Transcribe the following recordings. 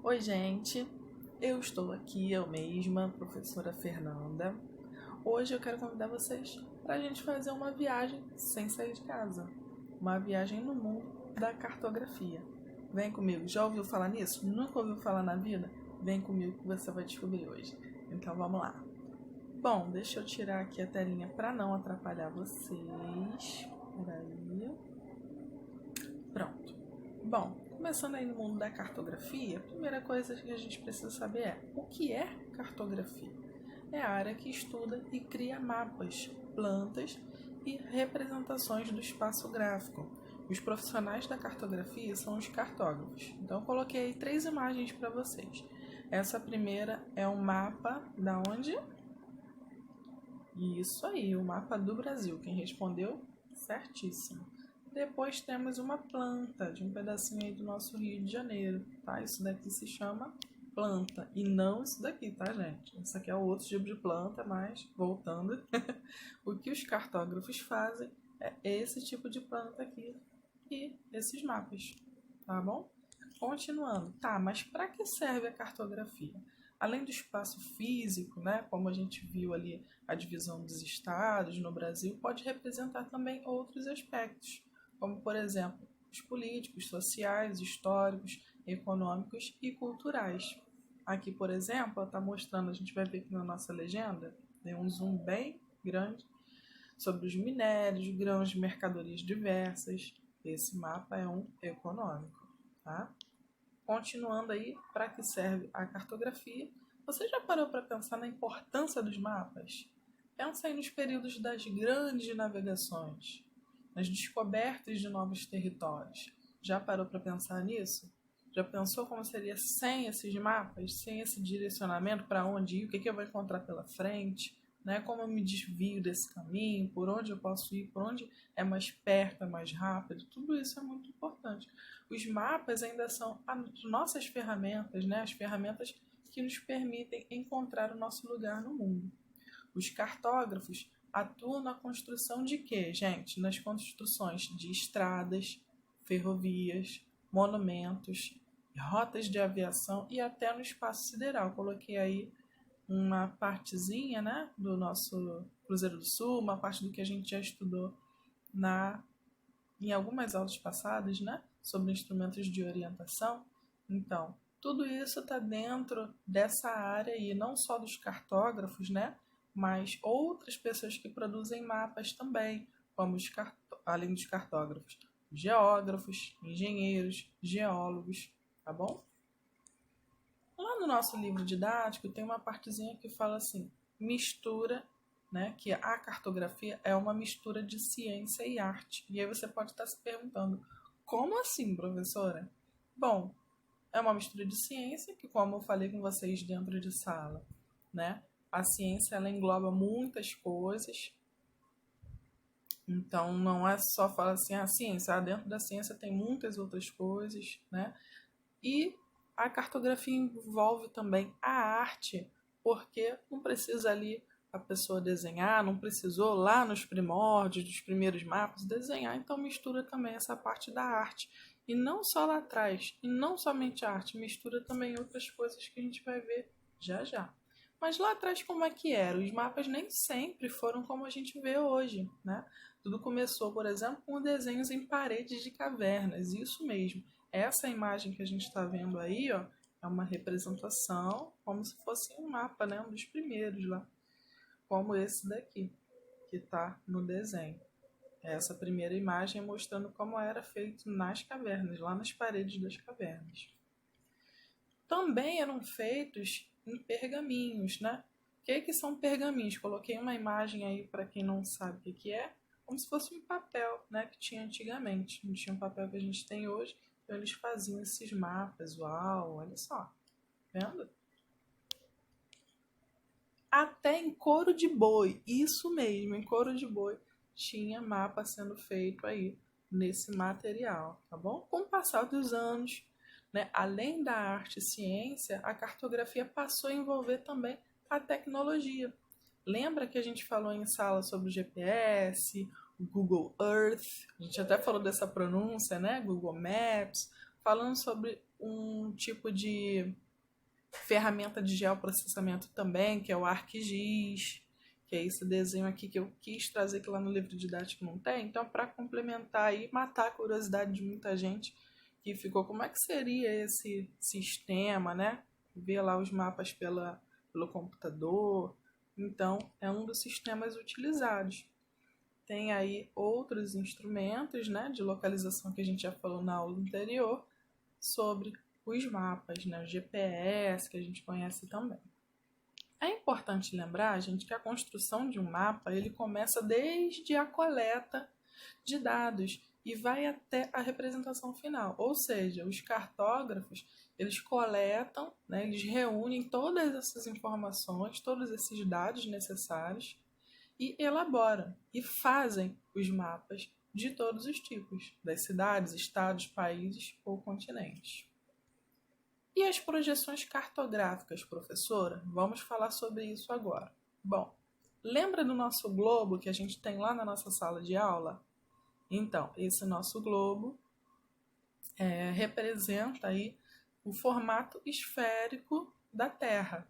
Oi, gente, eu estou aqui, eu mesma, professora Fernanda. Hoje eu quero convidar vocês para a gente fazer uma viagem sem sair de casa, uma viagem no mundo da cartografia. Vem comigo, já ouviu falar nisso? Nunca ouviu falar na vida? Vem comigo que você vai descobrir hoje. Então vamos lá. Bom, deixa eu tirar aqui a telinha para não atrapalhar vocês. Peraí. Pronto. Bom, começando aí no mundo da cartografia, a primeira coisa que a gente precisa saber é o que é cartografia? É a área que estuda e cria mapas, plantas e representações do espaço gráfico. Os profissionais da cartografia são os cartógrafos. Então eu coloquei aí 3 imagens para vocês. Essa primeira é um mapa da onde? Isso aí, o mapa do Brasil. Quem respondeu? Certíssimo. Depois temos uma planta de um pedacinho aí do nosso Rio de Janeiro, tá? Isso daqui se chama planta e não isso daqui, tá, gente? Isso aqui é outro tipo de planta, mas voltando, o que os cartógrafos fazem é esse tipo de planta aqui e esses mapas, tá bom? Continuando, tá, mas para que serve a cartografia? Além do espaço físico, né, como a gente viu ali a divisão dos estados no Brasil, pode representar também outros aspectos, como, por exemplo, os políticos, sociais, históricos, econômicos e culturais. Aqui, por exemplo, está mostrando, a gente vai ver aqui na nossa legenda, tem um zoom bem grande sobre os minérios, grãos de mercadorias diversas. Esse mapa é um econômico, tá? Continuando aí, para que serve a cartografia? Você já parou para pensar na importância dos mapas? Pensa aí nos períodos das grandes navegações, nas descobertas de novos territórios. Já parou para pensar nisso? Já pensou como seria sem esses mapas, sem esse direcionamento para onde ir, o que eu vou encontrar pela frente, né? Como eu me desvio desse caminho, por onde eu posso ir, por onde é mais perto, é mais rápido? Tudo isso é muito importante. Os mapas ainda são as nossas ferramentas, né? As ferramentas que nos permitem encontrar o nosso lugar no mundo. Os cartógrafos atuam na construção de quê, gente? Nas construções de estradas, ferrovias, monumentos, rotas de aviação e até no espaço sideral. Coloquei aí uma partezinha, né, do nosso Cruzeiro do Sul, uma parte do que a gente já estudou em algumas aulas passadas, né, sobre instrumentos de orientação. Então, tudo isso está dentro dessa área aí, não só dos cartógrafos, né, mas outras pessoas que produzem mapas também, como além dos cartógrafos, geógrafos, engenheiros, geólogos, tá bom? Lá no nosso livro didático tem uma partezinha que fala assim, mistura, né, que a cartografia é uma mistura de ciência e arte. E aí você pode estar se perguntando, como assim, professora? Bom, é uma mistura de ciência, que como eu falei com vocês dentro de sala, né, a ciência ela engloba muitas coisas. Então não é só falar assim, a ciência, dentro da ciência tem muitas outras coisas, né? E a cartografia envolve também a arte, porque não precisa ali a pessoa desenhar, não precisou lá nos primórdios dos primeiros mapas desenhar, então mistura também essa parte da arte. E não só lá atrás, e não somente a arte, mistura também outras coisas que a gente vai ver já já. Mas lá atrás como é que era? Os mapas nem sempre foram como a gente vê hoje, né? Tudo começou, por exemplo, com desenhos em paredes de cavernas, isso mesmo. Essa imagem que a gente está vendo aí, ó, é uma representação como se fosse um mapa, né? Um dos primeiros lá, como esse daqui, que está no desenho. Essa primeira imagem é mostrando como era feito nas cavernas, lá nas paredes das cavernas. Também eram feitos em pergaminhos, né? O que são pergaminhos? Coloquei uma imagem aí para quem não sabe o que é, como se fosse um papel, né? Que tinha antigamente. Não tinha o papel que a gente tem hoje. Então eles faziam esses mapas, uau, olha só, vendo? Até em couro de boi, isso mesmo, em couro de boi, tinha mapa sendo feito aí nesse material, tá bom? Com o passar dos anos, né, além da arte e ciência, a cartografia passou a envolver também a tecnologia. Lembra que a gente falou em sala sobre o GPS, o Google Earth, a gente até falou dessa pronúncia, né? Google Maps. falando sobre um tipo de ferramenta de geoprocessamento também, que é o ArcGIS, que é esse desenho aqui que eu quis trazer, que lá no livro didático não tem. Então, para complementar e matar a curiosidade de muita gente que ficou, como é que seria esse sistema, né? Ver lá os mapas pelo computador. Então, é um dos sistemas utilizados. Tem aí outros instrumentos, né, de localização que a gente já falou na aula anterior, sobre os mapas, né, o GPS, que a gente conhece também. É importante lembrar, gente, que a construção de um mapa ele começa desde a coleta de dados e vai até a representação final. Ou seja, os cartógrafos eles coletam, né, eles reúnem todas essas informações, todos esses dados necessários e elaboram e fazem os mapas de todos os tipos, das cidades, estados, países ou continentes. E as projeções cartográficas, professora? Vamos falar sobre isso agora. Bom, lembra do nosso globo que a gente tem lá na nossa sala de aula? Então, esse nosso globo representa aí o formato esférico da Terra,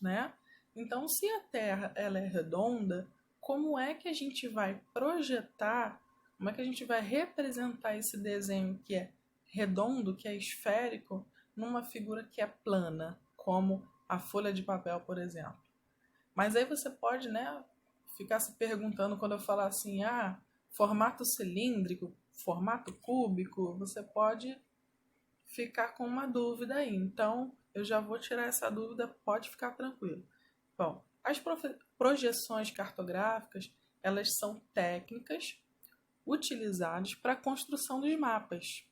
né? Então, se a Terra ela é redonda, como é que a gente vai projetar, como é que a gente vai representar esse desenho que é redondo, que é esférico, numa figura que é plana, como a folha de papel, por exemplo. Mas aí você pode, né, ficar se perguntando quando eu falar assim, formato cilíndrico, formato cúbico, você pode ficar com uma dúvida aí. Então, eu já vou tirar essa dúvida, pode ficar tranquilo. Bom, as projeções cartográficas, elas são técnicas utilizadas para a construção dos mapas.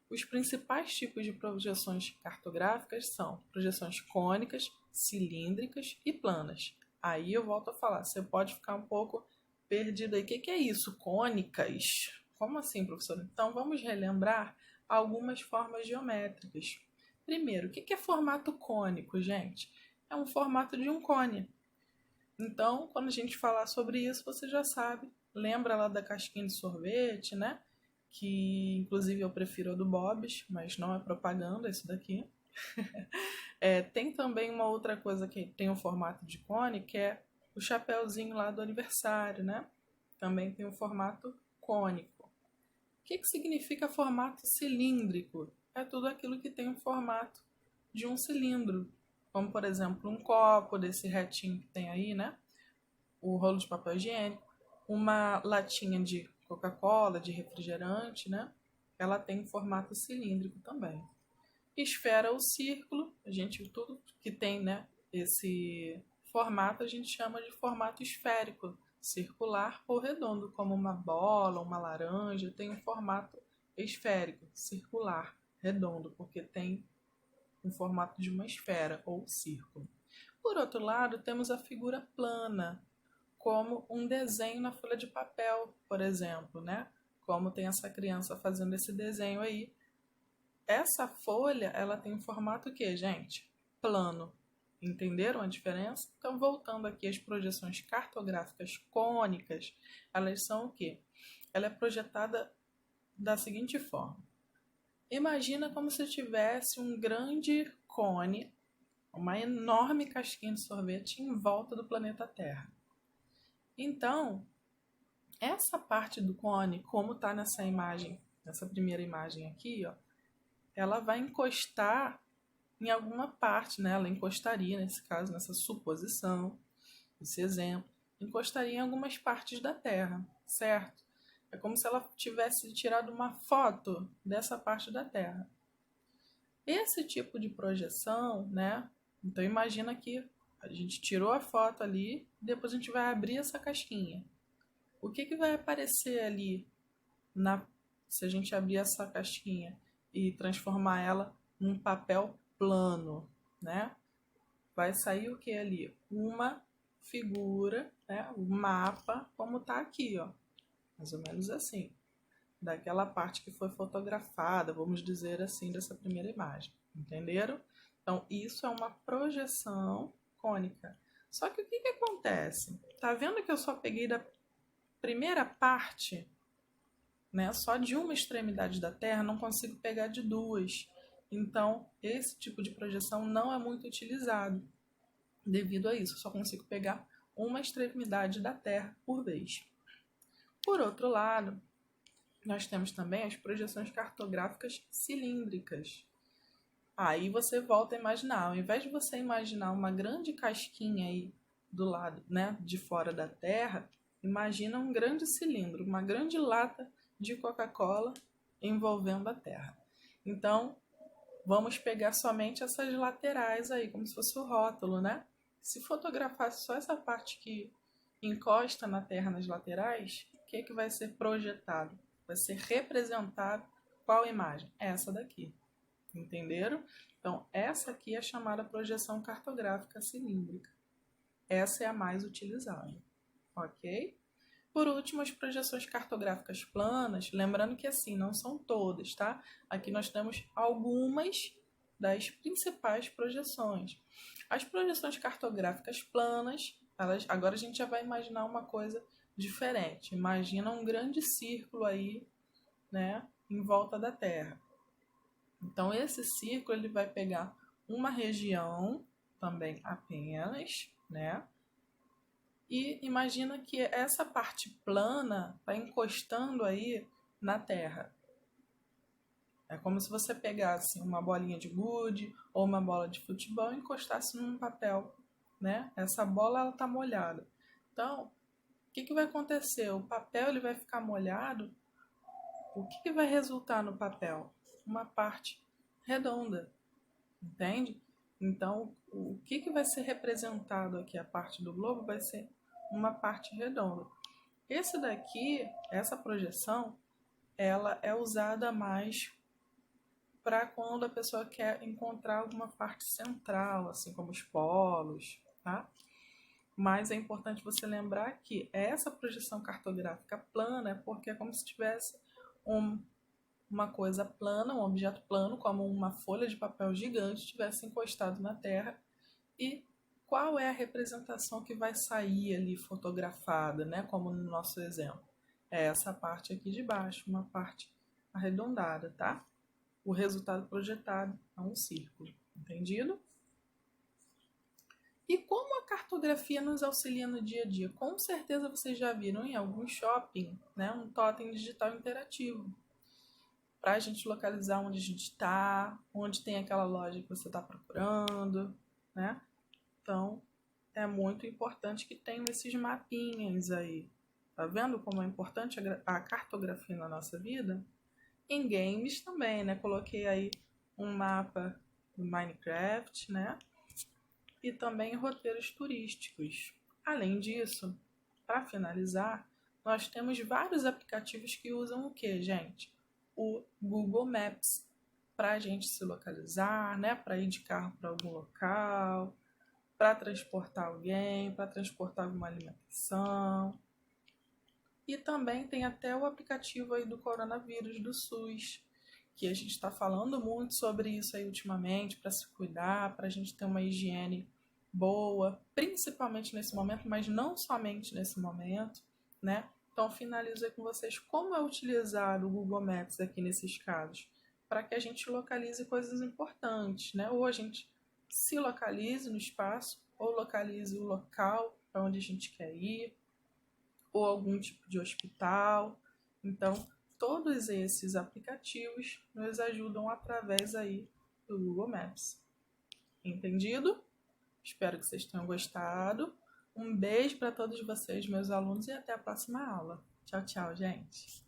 Os principais tipos de projeções cartográficas são projeções cônicas, cilíndricas e planas. Aí eu volto a falar, você pode ficar um pouco perdido aí. O que é isso? Cônicas? Como assim, professor? Então vamos relembrar algumas formas geométricas. Primeiro, o que é formato cônico, gente? É um formato de um cone. Então, quando a gente falar sobre isso, você já sabe. Lembra lá da casquinha de sorvete, né? Que inclusive eu prefiro a do Bob's, mas não é propaganda isso daqui. Tem também uma outra coisa que tem um formato de cone, que é o chapéuzinho lá do aniversário, né? Também tem um formato cônico. O que significa formato cilíndrico? É tudo aquilo que tem o formato de um cilindro, como por exemplo um copo desse retinho que tem aí, né? O rolo de papel higiênico, uma latinha de Coca-Cola, de refrigerante, né? Ela tem formato cilíndrico também. Esfera ou círculo, tudo que tem, né, esse formato a gente chama de formato esférico, circular ou redondo, como uma bola, uma laranja, tem um formato esférico, circular, redondo, porque tem um formato de uma esfera ou círculo. Por outro lado, temos a figura plana, como um desenho na folha de papel, por exemplo, né? Como tem essa criança fazendo esse desenho aí. Essa folha, ela tem um formato o quê, gente? Plano. Entenderam a diferença? Então, voltando aqui às projeções cartográficas cônicas, elas são o quê? Ela é projetada da seguinte forma. Imagina como se tivesse um grande cone, uma enorme casquinha de sorvete em volta do planeta Terra. Então, essa parte do cone, como está nessa imagem, nessa primeira imagem aqui, ó, ela vai encostar em alguma parte, né? Ela encostaria, nesse caso, nessa suposição, esse exemplo, encostaria em algumas partes da Terra, certo? É como se ela tivesse tirado uma foto dessa parte da Terra. Esse tipo de projeção, né? Então imagina que a gente tirou a foto ali, depois a gente vai abrir essa casquinha. O que vai aparecer ali se a gente abrir essa casquinha e transformar ela num papel plano, né? Vai sair o que ali? Uma figura, né? O mapa, como tá aqui, ó. Mais ou menos assim. Daquela parte que foi fotografada, vamos dizer assim, dessa primeira imagem. Entenderam? Então, isso é uma projeção cônica. Só que o que acontece? Tá vendo que eu só peguei da primeira parte, né? Só de uma extremidade da Terra, não consigo pegar de duas. Então, esse tipo de projeção não é muito utilizado. Devido a isso, só consigo pegar uma extremidade da Terra por vez. Por outro lado, nós temos também as projeções cartográficas cilíndricas. Aí você volta a imaginar, ao invés de você imaginar uma grande casquinha aí do lado, né, de fora da Terra, imagina um grande cilindro, uma grande lata de Coca-Cola envolvendo a Terra. Então, vamos pegar somente essas laterais aí, como se fosse o rótulo, né? Se fotografasse só essa parte que encosta na Terra nas laterais, o que vai ser projetado? Vai ser representado qual imagem? Essa daqui. Entenderam? Então, essa aqui é chamada projeção cartográfica cilíndrica. Essa é a mais utilizada, ok? Por último, as projeções cartográficas planas, lembrando que assim, não são todas, tá? Aqui nós temos algumas das principais projeções. As projeções cartográficas planas, agora a gente já vai imaginar uma coisa diferente. Imagina um grande círculo aí, né, em volta da Terra. Então, esse círculo ele vai pegar uma região também apenas, né? E imagina que essa parte plana está encostando aí na Terra. É como se você pegasse uma bolinha de gude ou uma bola de futebol e encostasse num papel, né? Essa bola está molhada. Então, o que vai acontecer? O papel ele vai ficar molhado. O que vai resultar no papel? Uma parte redonda, entende? Então, o que vai ser representado aqui, a parte do globo, vai ser uma parte redonda. Esse daqui, essa projeção, ela é usada mais para quando a pessoa quer encontrar alguma parte central, assim como os polos, tá? Mas é importante você lembrar que essa projeção cartográfica plana é porque é como se tivesse uma coisa plana, um objeto plano, como uma folha de papel gigante, tivesse encostado na Terra. E qual é a representação que vai sair ali fotografada, né? Como no nosso exemplo? É essa parte aqui de baixo, uma parte arredondada, tá? O resultado projetado é um círculo, entendido? E como a cartografia nos auxilia no dia a dia? Com certeza vocês já viram em algum shopping, né, um totem digital interativo, para a gente localizar onde a gente está, onde tem aquela loja que você está procurando, né? Então, é muito importante que tenha esses mapinhas aí. Tá vendo como é importante a cartografia na nossa vida? Em games também, né? Coloquei aí um mapa do Minecraft, né? E também roteiros turísticos. Além disso, para finalizar, nós temos vários aplicativos que usam o que, gente? O Google Maps para a gente se localizar, né? Para ir de carro para algum local, para transportar alguém, para transportar alguma alimentação. E também tem até o aplicativo aí do coronavírus do SUS, que a gente está falando muito sobre isso aí ultimamente, para se cuidar, para a gente ter uma higiene boa, principalmente nesse momento, mas não somente nesse momento, né? Então, finalizo aí com vocês como é utilizado o Google Maps aqui nesses casos, para que a gente localize coisas importantes, né? Ou a gente se localize no espaço, ou localize o local para onde a gente quer ir, ou algum tipo de hospital. Então, todos esses aplicativos nos ajudam através aí do Google Maps. Entendido? Espero que vocês tenham gostado. Um beijo para todos vocês, meus alunos, e até a próxima aula. Tchau, tchau, gente!